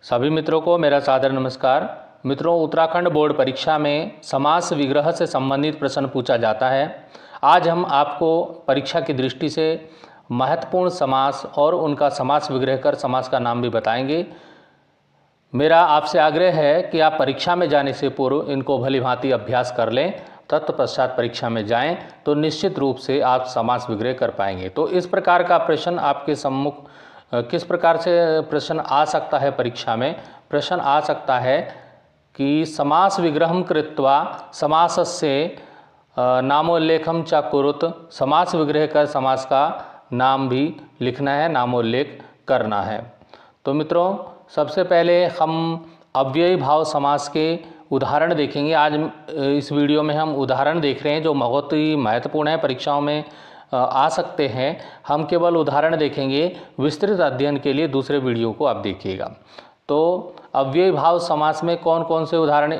सभी मित्रों को मेरा सादर नमस्कार। मित्रों, उत्तराखंड बोर्ड परीक्षा में समास विग्रह से संबंधित प्रश्न पूछा जाता है। आज हम आपको परीक्षा की दृष्टि से महत्वपूर्ण समास और उनका समास विग्रह कर समास का नाम भी बताएंगे। मेरा आपसे आग्रह है कि आप परीक्षा में जाने से पूर्व इनको भली भांति अभ्यास कर लें, तत्पश्चात परीक्षा में जाएं तो निश्चित रूप से आप समास विग्रह कर पाएंगे। तो इस प्रकार का प्रश्न आपके सम्मुख किस प्रकार से प्रश्न आ सकता है परीक्षा में? प्रश्न आ सकता है कि समास विग्रहं कृत्वा समासस्य नामोल्लेखं च कुरुत। समास विग्रह कर समास का नाम भी लिखना है, नामोल्लेख करना है। तो मित्रों, सबसे पहले हम अव्ययी भाव समास के उदाहरण देखेंगे। आज इस वीडियो में हम उदाहरण देख रहे हैं जो बहुत ही महत्वपूर्ण है, परीक्षाओं में आ सकते हैं। हम केवल उदाहरण देखेंगे, विस्तृत अध्ययन के लिए दूसरे वीडियो को आप देखिएगा। तो अव्ययी भाव समास में कौन कौन से उदाहरण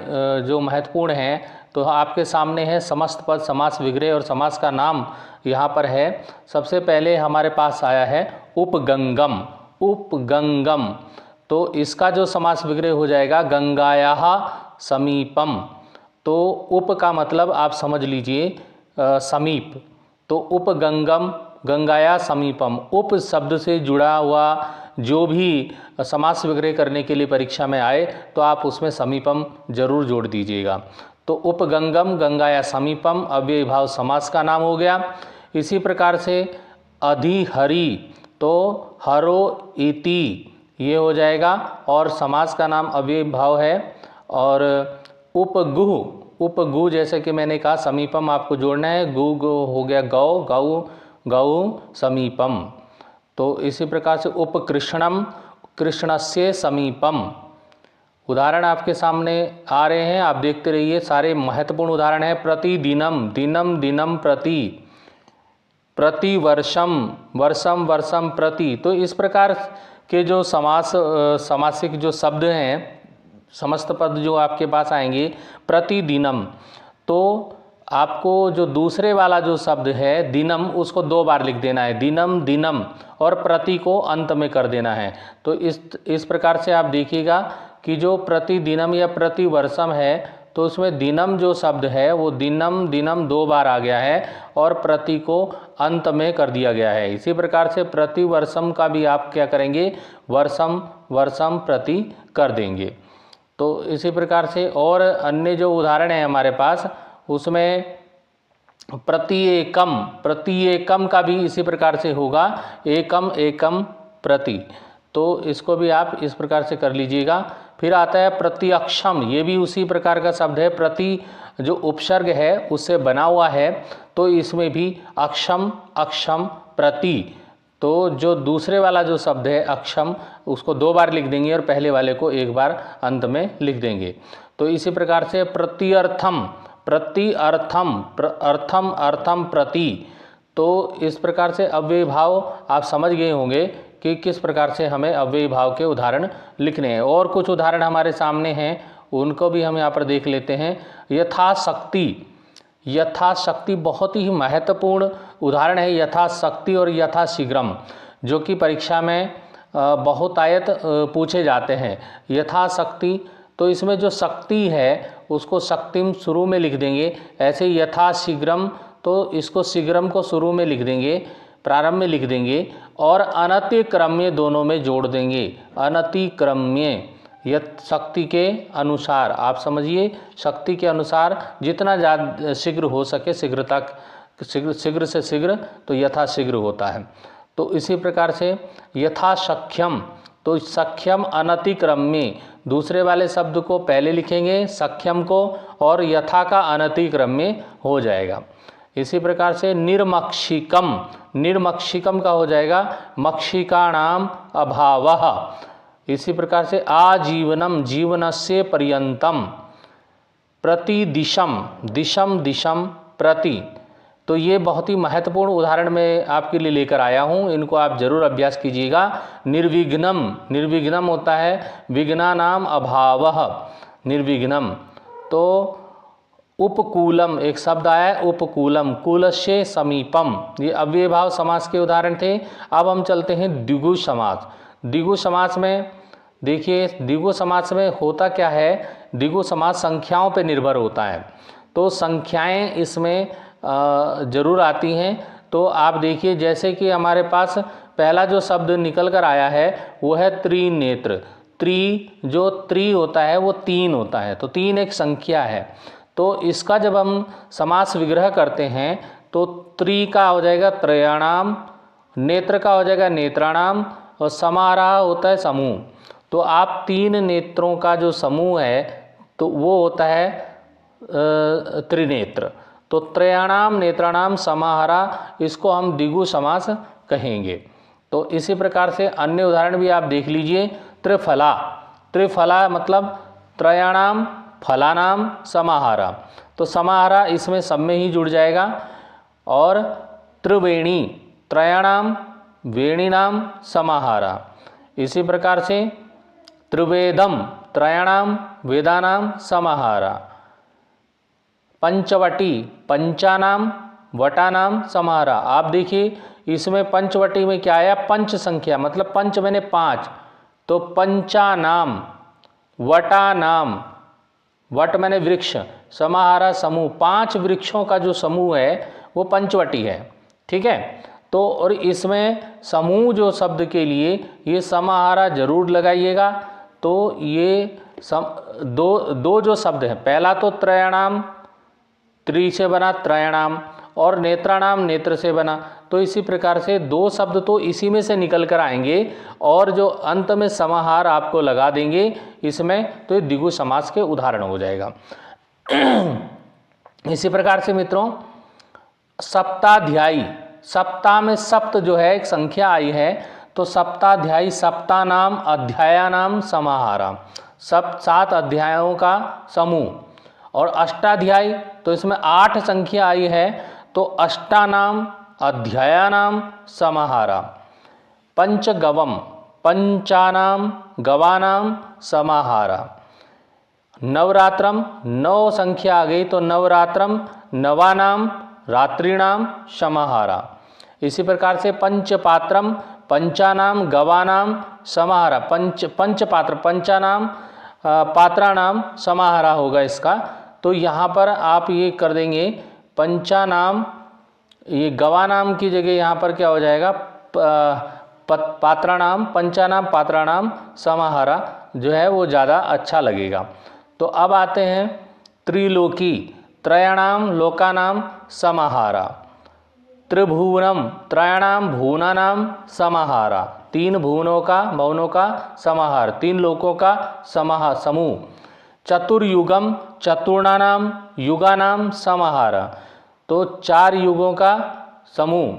जो महत्वपूर्ण हैं, तो आपके सामने है समस्त पद, समास विग्रह और समास का नाम यहाँ पर है। सबसे पहले हमारे पास आया है उपगंगम। उपगंगम, तो इसका जो समास विग्रह हो जाएगा गंगायाः समीपम। तो उप का मतलब आप समझ लीजिए समीप, तो उपगंगम गंगाया समीपम। उप शब्द से जुड़ा हुआ जो भी समास विग्रह करने के लिए परीक्षा में आए तो आप उसमें समीपम जरूर जोड़ दीजिएगा। तो उपगंगम गंगाया समीपम अव्ययी भाव समास का नाम हो गया। इसी प्रकार से अधिहरि, तो हरो इति ये हो जाएगा और समास का नाम अव्ययी भाव है। और उपगुह, उपगु जैसे कि मैंने कहा समीपम आपको जोड़ना है, गु गु हो गया गौ, गौ गौ समीपम। तो इसी प्रकार से उपकृष्णम कृष्णस्य समीपम। उदाहरण आपके सामने आ रहे हैं, आप देखते रहिए, सारे महत्वपूर्ण उदाहरण है। प्रतिदिनम, दिनम दिनम प्रति, प्रतिवर्षम वर्षम वर्षम प्रति। तो इस प्रकार के जो समासिक जो शब्द हैं, समस्त पद जो आपके पास आएंगे, प्रतिदिनम, तो आपको जो दूसरे वाला जो शब्द है दिनम, उसको 2 बार लिख देना है, दिनम दिनम, और प्रति को अंत में कर देना है। तो इस प्रकार से आप देखिएगा कि जो प्रतिदिनम या प्रतिवर्षम है, तो उसमें दिनम जो शब्द है वो दिनम दिनम 2 बार आ गया है और प्रति को अंत में कर दिया गया है। इसी प्रकार से प्रतिवर्षम का भी आप क्या करेंगे, वर्षम वर्षम प्रति कर देंगे। तो इसी प्रकार से और अन्य जो उदाहरण है हमारे पास, उसमें प्रत्येकम, प्रत्येकम का भी इसी प्रकार से होगा, एकम एकम प्रति। तो इसको भी आप इस प्रकार से कर लीजिएगा। फिर आता है प्रत्यक्षम, ये भी उसी प्रकार का शब्द है, प्रति जो उपसर्ग है उससे बना हुआ है, तो इसमें भी अक्षम अक्षम प्रति। तो जो दूसरे वाला जो शब्द है अक्षम, उसको 2 बार लिख देंगे और पहले वाले को 1 बार अंत में लिख देंगे। तो इसी प्रकार से प्रत्यर्थम, प्रत्यर्थम अर्थम अर्थम प्रति। तो इस प्रकार से अव्ययी भाव आप समझ गए होंगे कि किस प्रकार से हमें अव्ययी भाव के उदाहरण लिखने हैं। और कुछ उदाहरण हमारे सामने हैं, उनको भी हम यहाँ पर देख लेते हैं। यथाशक्ति, यथाशक्ति बहुत ही महत्वपूर्ण उदाहरण है, यथाशक्ति और यथाशीघ्रम, जो कि परीक्षा में बहुतायत पूछे जाते हैं। यथाशक्ति, तो इसमें जो शक्ति है उसको शक्तिम शुरू में लिख देंगे। ऐसे यथाशीघ्रम, तो इसको शीघ्रम को शुरू में लिख देंगे, प्रारंभ में लिख देंगे, और अनतिक्रम्य दोनों में जोड़ देंगे। अनतिक्रम्य, यथ शक्ति के अनुसार, आप समझिए शक्ति के अनुसार जितना ज़्यादा शीघ्र हो सके, शीघ्रता शीघ्र से शीघ्र, तो यथाशीघ्र होता है। तो इसी प्रकार से यथासख्यम, तो सख्यम अनतिक्रम्य, दूसरे वाले शब्द को पहले लिखेंगे सख्यम को, और यथा का अनतिक्रम्य हो जाएगा। इसी प्रकार से निर्मक्षिकम, निर्मक्षिकम का हो जाएगा मक्षिकाणाम अभावः। इसी प्रकार से आजीवनम, जीवनस्य पर्यंतम। प्रतिदिशम, दिशम दिशम प्रति। तो ये बहुत ही महत्वपूर्ण उदाहरण मैं आपके लिए लेकर आया हूँ, इनको आप जरूर अभ्यास कीजिएगा। निर्विघ्नम, निर्विघ्नम होता है विघ्नानाम अभावः, निर्विघ्नम। तो उपकूलम, एक शब्द आया है उपकूलम, कूलस्य समीपम, ये अव्ययी भाव समास के उदाहरण थे। अब हम चलते हैं द्विगु समास। द्विगु समास में देखिए द्विगु समास में होता क्या है, द्विगु समास संख्याओं पे निर्भर होता है, तो संख्याएं इसमें जरूर आती हैं। तो आप देखिए जैसे कि हमारे पास पहला जो शब्द निकल कर आया है वो है त्रिनेत्र। जो त्रि होता है वो 3 होता है, तो 3 एक संख्या है। तो इसका जब हम समास विग्रह करते हैं तो त्रि का हो जाएगा त्रयाणाम, नेत्र का हो जाएगा नेत्राणाम, और समाहारः होता है समूह। तो आप 3 नेत्रों का जो समूह है तो वो होता है त्रिनेत्र। तो त्रयाणाम नेत्राणाम समाहारः, इसको हम द्विगु समास कहेंगे। तो इसी प्रकार से अन्य उदाहरण भी आप देख लीजिए। त्रिफला, त्रिफला मतलब त्रयाणाम फलानाम समाहारः, तो समाहारः इसमें सब में ही जुड़ जाएगा। और त्रिवेणी, त्रयाणाम वेणीनाम समाहारः, इसी प्रकार से त्रिवेदम, त्रयाणाम वेदानाम समाहारः। पंचवटी, पंचानाम वटानाम समाहारः। आप देखिए इसमें पंचवटी में क्या आया, पंच संख्या, मतलब पंच मैंने 5, तो पंचानाम वटानाम, वट मैंने वृक्ष, समाहारः समूह, 5 वृक्षों का जो समूह है वो पंचवटी है। ठीक है, तो और इसमें समूह जो शब्द के लिए ये समाहारः जरूर लगाइएगा। तो ये दो जो शब्द हैं, पहला तो त्रयाणाम, त्रि से बना त्रयाणाम, और नेत्राणाम नेत्र से बना, तो इसी प्रकार से 2 शब्द तो इसी में से निकल कर आएंगे, और जो अंत में समाहार आपको लगा देंगे इसमें, तो ये द्विगु समास के उदाहरण हो जाएगा। इसी प्रकार से मित्रों सप्ताध्यायी, सप्ताह में सप्त जो है एक संख्या आई है, तो सप्ताध्यायी सप्तानाम अध्यायानाम समाहारः, 7 अध्यायों का समूह। और अष्टाध्यायी, तो इसमें 8 संख्या आई है, तो अष्टानाम अध्यायानाम समाहारः। पंचगवम, पंचानाम गवानाम समाहारः। नवरात्रम, 9 संख्या आ गई, तो नवरात्रम नवानाम रात्रिणाम समाहारः। इसी प्रकार से पंचपात्रम, पंचानाम गवानाम समाहारः। पंचपात्र, पंचानाम पात्राणाम समाहारः होगा इसका। तो यहाँ पर आप ये कर देंगे पंचानाम, ये गवानाम की जगह यहाँ पर क्या हो जाएगा, पात्राणाम, पंचानाम पात्राणाम समाहारः जो है वो ज़्यादा अच्छा लगेगा। तो अब आते हैं त्रिलोकी, त्रयाणाम लोकानाम समाहारः। त्रिभुवनम, त्रयाणाम भुवनानाम समाहारः, 3 भुवनों का समाहार, 3 लोकों का समूह। चतुर्युगम, चतुर्णानाम युगानाम समाहारः, तो 4 युगों का समूह।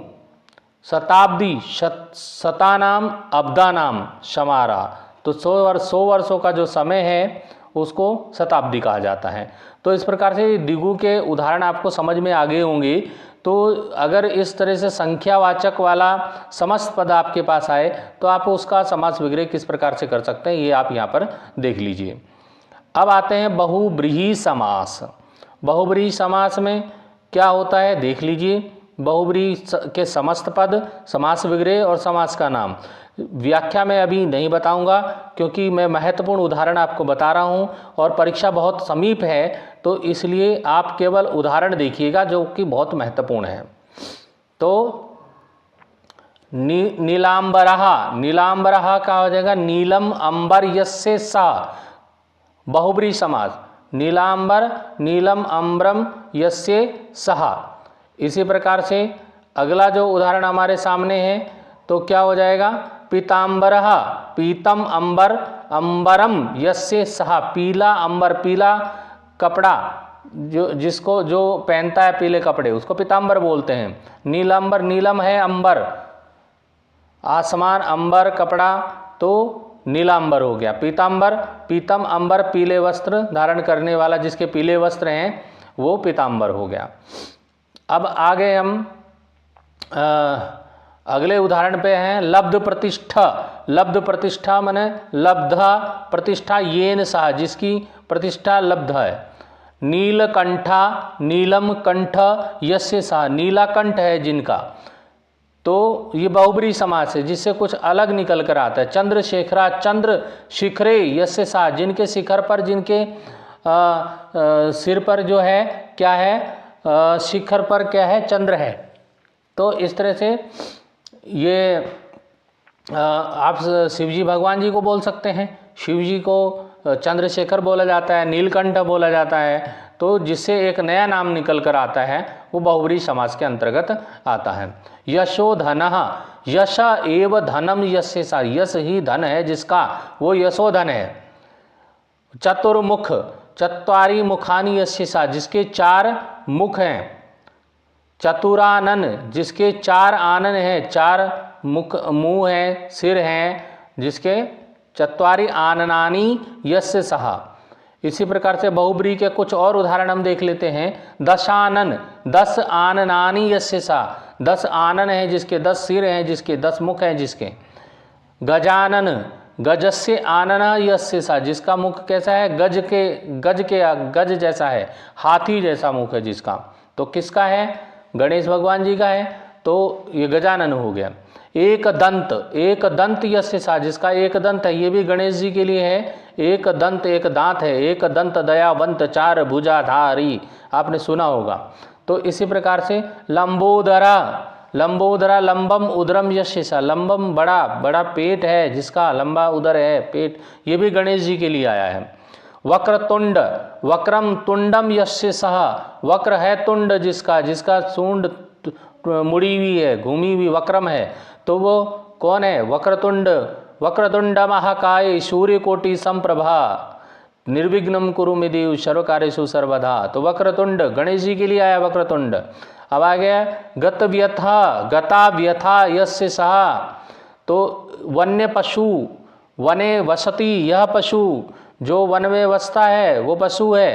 शताब्दी, शतानाम अब्दानाम समाहारः, तो 100 वर्षों का जो समय है उसको शताब्दी कहा जाता है। तो इस प्रकार से द्विगु के उदाहरण आपको समझ में आ गए होंगे। तो अगर इस तरह से संख्यावाचक वाला समस्त पद आपके पास आए तो आप उसका समास विग्रह किस प्रकार से कर सकते हैं, ये आप यहाँ पर देख लीजिए। अब आते हैं बहुब्रीहि समास। बहुब्रीहि समास में क्या होता है देख लीजिए। बहुब्रीहि के समस्त पद, समास विग्रह और समास का नाम व्याख्या में अभी नहीं बताऊंगा, क्योंकि मैं महत्वपूर्ण उदाहरण आपको बता रहा हूं और परीक्षा बहुत समीप है, तो इसलिए आप केवल उदाहरण देखिएगा जो कि बहुत महत्वपूर्ण है। तो नीलांबरः, नीलांबरः का हो जाएगा नीलम अंबर यस्य सः, बहुब्रीहि समास। नीलांबर, नीलम अंबरम यस्य सः। इसी प्रकार से अगला जो उदाहरण हमारे सामने है तो क्या हो जाएगा, पीतांबरः, पीतम अंबर अंबरम यस्य सः, पीला अंबर, पीला कपड़ा जो पहनता है पीले कपड़े उसको पीतांबर बोलते हैं। नीलांबर, नीलम है अंबर, आसमान, अंबर कपड़ा, तो नीलांबर हो गया। पीतांबर, पीतम अंबर पीले वस्त्र धारण करने वाला, जिसके पीले वस्त्र हैं वो पीतांबर हो गया। अब आगे हम अगले उदाहरण पे हैं लब्ध प्रतिष्ठा। लब्ध प्रतिष्ठा माने लब्धा प्रतिष्ठा येन सह, जिसकी प्रतिष्ठा लब्ध है। नीलकंठा, नीलम कंठ यस्य सह, नीला कंठ है जिनका। तो ये बहुब्री समास है जिससे कुछ अलग निकल कर आता है। चंद्रशेखरा, चंद्र शिखरे यस्य सा, जिनके शिखर पर, जिनके सिर पर जो है क्या है, शिखर पर क्या है, चंद्र है। तो इस तरह से ये आप शिवजी भगवान जी को बोल सकते हैं, शिव जी को चंद्रशेखर बोला जाता है, नीलकंठ बोला जाता है। तो जिससे एक नया नाम निकल कर आता है वो बहुब्री समास के अंतर्गत आता है। यशो धनः, यश एव धनम यस्य सा, यश ही धन है जिसका, वो यशोधन है। चतुर्मुख, चत्वारि मुखानि यस्य सा, जिसके 4 मुख हैं। चतुरानन, जिसके 4 आनन हैं, 4 मुख, मुंह हैं, सिर हैं, जिसके चत्वारि आननानि यस्य सहा। इसी प्रकार से बहुब्री के कुछ और उदाहरण हम देख लेते हैं। दशानन, 10 आननानि यस्य सा, 10 आनन हैं जिसके, 10 सिर हैं जिसके, 10 मुख हैं जिसके। गजानन, गजस्य आनन यस्य सा, जिसका मुख कैसा है, गज जैसा है, हाथी जैसा मुख है जिसका। तो किसका है, गणेश भगवान जी का है, तो ये गजानन हो गया। एक दंत यस्य सा, जिसका एक दंत है, ये भी गणेश जी के लिए है। एक दंत, एक दांत है, एक दंत दयावंत 4 भुजाधारी, आपने सुना होगा। तो इसी प्रकार से लंबोदरा, लंबम उदरम यस्य सा, लंबम बड़ा पेट है जिसका, लंबा उदर है पेट, ये भी गणेश जी के लिए आया है। वक्रतुंड, वक्रम तुंडम यस्य सह, वक्र है तुंड जिसका सूंड मुड़ी हुई है, घूमी हुई, वक्रम है, तो वो कौन है, वक्रतुंड महाकाय सूर्यकोटि समप्रभा निर्विघ्नं कुरु मे देव सर्वकार्येषु सर्वदा। तो वक्रतुंड गणेश जी के लिए आया वक्रतुंड। अब आ गया गता व्यथा यस्य सहा, तो वन्य पशु, वने वसति, यह पशु जो वन में बसता है वो पशु है।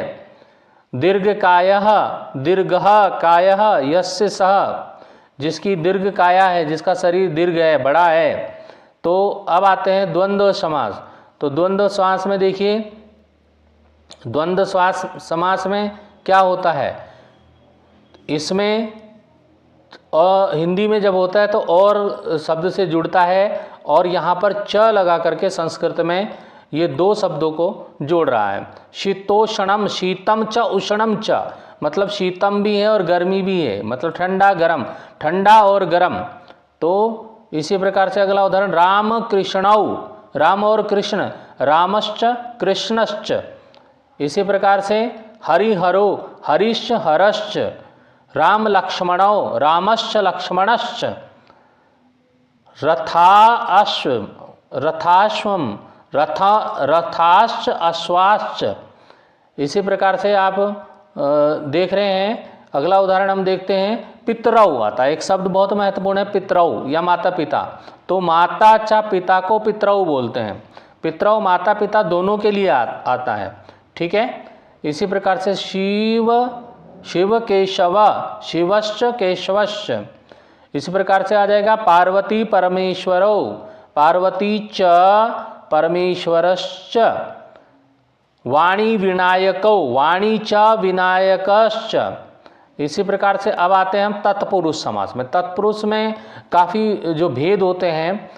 दीर्घकायः, दीर्घः कायः यस्य सह, जिसकी दीर्घ काया है, जिसका शरीर दीर्घ है, बड़ा है। तो अब आते हैं द्वंद्व समास। तो द्वंद्व समास में देखिए, द्वंद्व समास में क्या होता है, इसमें हिंदी में जब होता है तो और शब्द से जुड़ता है, और यहाँ पर च लगा करके संस्कृत में ये 2 शब्दों को जोड़ रहा है। शीतोष्णम, शीतम च उष्णम च, मतलब शीतम भी है और गर्मी भी है, मतलब ठंडा गरम, ठंडा और गरम। तो इसी प्रकार से अगला उदाहरण राम कृष्णौ, राम और कृष्ण, रामश्च कृष्णश्च। इसी प्रकार से हरिहरो, हरिश्च हरश्च, राम लक्ष्मणौ, रामश्च लक्ष्मणश्च। रथाश्वम, रथाश्च अश्वाश्च। इसी प्रकार से आप देख रहे हैं। अगला उदाहरण हम देखते हैं, पितरौ आता है। एक शब्द बहुत महत्वपूर्ण है, पितरौ या माता पिता। तो माता चा पिता को पितरौ बोलते हैं। पितरौ माता पिता दोनों के लिए आता है, ठीक है। इसी प्रकार से शिव केशव, शिवश्च केशवश्च। इसी प्रकार से आ जाएगा पार्वती परमेश्वरौ, पार्वती च परमेश्वरश्च। वाणी विनायकौ, वाणी च विनायकश्च। इसी प्रकार से अब आते हैं हम तत्पुरुष समास में। तत्पुरुष में काफ़ी जो भेद होते हैं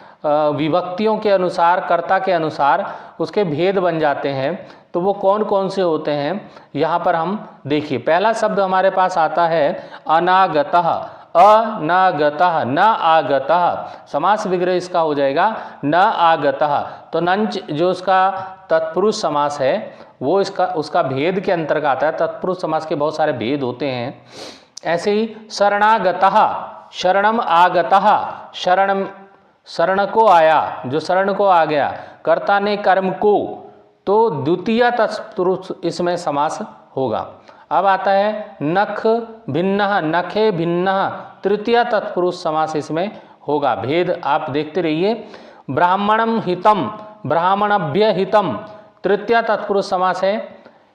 विभक्तियों के अनुसार, कर्ता के अनुसार उसके भेद बन जाते हैं। तो वो कौन कौन से होते हैं यहाँ पर हम देखिए। पहला शब्द हमारे पास आता है अनागतः, अनागतः, न आगतः। समास विग्रह इसका हो जाएगा न आगतः। तो नंच जो उसका तत्पुरुष समास है वो उसका भेद के अंतर्गत आता है। तत्पुरुष समास के बहुत सारे भेद होते हैं। ऐसे ही शरणागतः, शरणम आगतः, शरण को आया, जो शरण को आ गया, कर्ता ने कर्म को, तो द्वितीय तत्पुरुष इसमें समास होगा। अब आता है नख भिन्नः, नखे भिन्नः, तृतीय तत्पुरुष समास इसमें होगा। भेद आप देखते रहिए। ब्राह्मणम हितम, ब्राह्मणभ्य हितम, तृतीय तत्पुरुष समास है।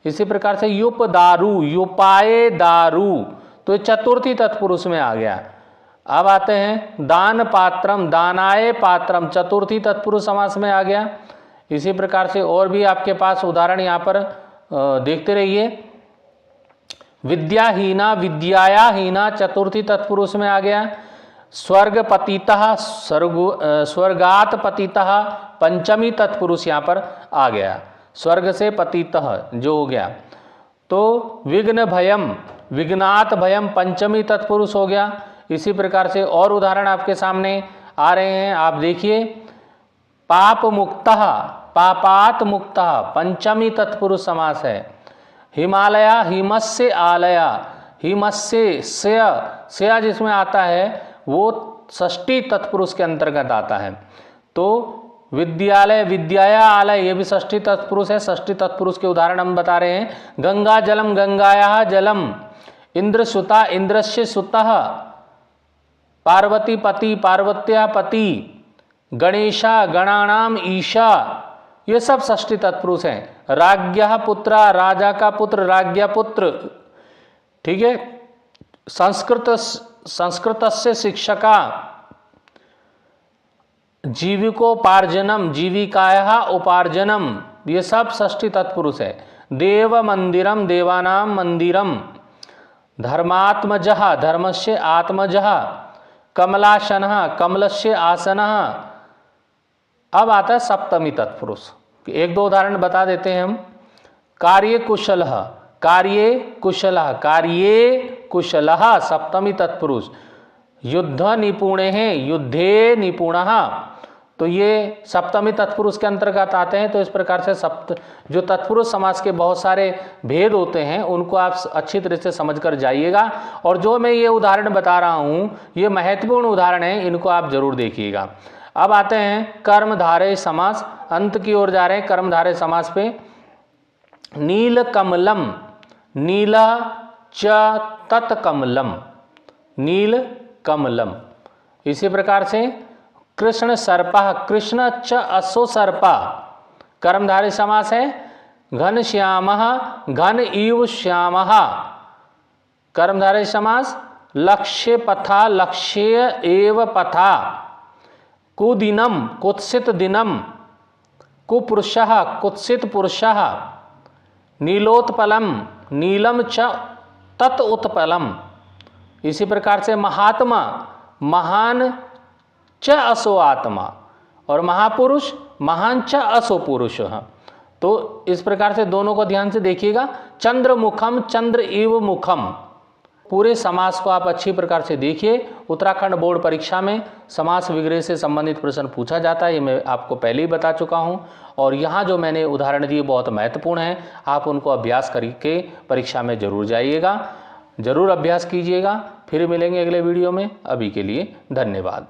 इसी प्रकार से युप दारू, युपाए दारू, तो ये चतुर्थी तत्पुरुष में आ गया। अब आते हैं दान पात्रम, दानाए पात्रम, चतुर्थी तत्पुरुष समास में आ गया। इसी प्रकार से और भी आपके पास उदाहरण यहाँ पर देखते रहिए। विद्याहीना, विद्यायाहीना, चतुर्थी तत्पुरुष में आ गया। स्वर्गपतितः स्वर्गात पतितः पंचमी तत्पुरुष यहाँ पर आ गया, स्वर्ग से पतितः जो हो गया। तो विघ्न भयम, विघ्नात भयम पंचमी तत्पुरुष हो गया। इसी प्रकार से और उदाहरण आपके सामने आ रहे हैं, आप देखिए। पाप मुक्तः, पापात मुक्तः पंचमी तत्पुरुष समास है। हिमालया, हिमस्य आलया, हिमस्य से जिसमें आता है वो षष्ठी तत्पुरुष के अंतर्गत आता है। तो विद्यालय, विद्याया आलय, ये भी षष्ठी तत्पुरुष है। षष्ठी तत्पुरुष के उदाहरण हम बता रहे हैं। गंगा जलम, गंगाया जलम, इंद्र सुता, इंद्रस्य सुतः, पार्वती पति, पार्वत्या पति, गणेशा, गणानाम ईशा, ये सब षष्ठी तत्पुरुष हैं। राज्ञः पुत्रा, राजा का पुत्र, राज्ञा पुत्र, ठीक है। संस्कृतस्य शिक्षका, जीविकोपार्जनम, जीविकायाः उपार्जनम, ये सब षष्ठी तत्पुरुष है। देव मंदिरम, देवानाम मंदिरम, धर्मात्मजः, धर्मस्य आत्मजः, कमलासनः, कमलस्य आसनः। अब आता है सप्तमी तत्पुरुष। एक दो उदाहरण बता देते हैं हम। कार्ये कुशलः, कार्ये कुशलः, कार्ये कुशलः सप्तमी तत्पुरुष। युद्ध निपुणे हैं, युद्धे निपुणः, तो ये सप्तमी तत्पुरुष के अंतर्गत आते हैं। तो इस प्रकार से जो तत्पुरुष समास के बहुत सारे भेद होते हैं उनको आप अच्छी तरह से समझ कर जाइएगा। और जो मैं ये उदाहरण बता रहा हूँ ये महत्वपूर्ण उदाहरण हैं, इनको आप जरूर देखिएगा। अब आते हैं कर्मधारय समास, अंत की ओर जा रहे हैं कर्मधारय समास पे। नील कमलम, नील च तत्कमलम, नील कमलम। इसी प्रकार से कृष्ण सर्पः, कृष्ण च असो सर्पा, कर्मधारय समास है। घन श्यामः, घन इव श्यामः, कर्मधारय समास। लक्ष्य पथा, लक्ष्य एव पथा। कुदिनम, कुत्सित दिनम, कुपुरुषः, कुत्सित पुरुषः। नीलोत्पलम, नीलम च तत् उत्पलम। इसी प्रकार से महात्मा, महान च असो आत्मा, और महापुरुष, महान च असो पुरुष। तो इस प्रकार से दोनों को ध्यान से देखिएगा। चंद्रमुखम, चंद्र इव मुखम, पूरे समास को आप अच्छी प्रकार से देखिए। उत्तराखंड बोर्ड परीक्षा में समास विग्रह से संबंधित प्रश्न पूछा जाता है, ये मैं आपको पहले ही बता चुका हूँ। और यहाँ जो मैंने उदाहरण दिए बहुत महत्वपूर्ण हैं, आप उनको अभ्यास करके परीक्षा में जरूर जाइएगा, जरूर अभ्यास कीजिएगा। फिर मिलेंगे अगले वीडियो में। अभी के लिए धन्यवाद।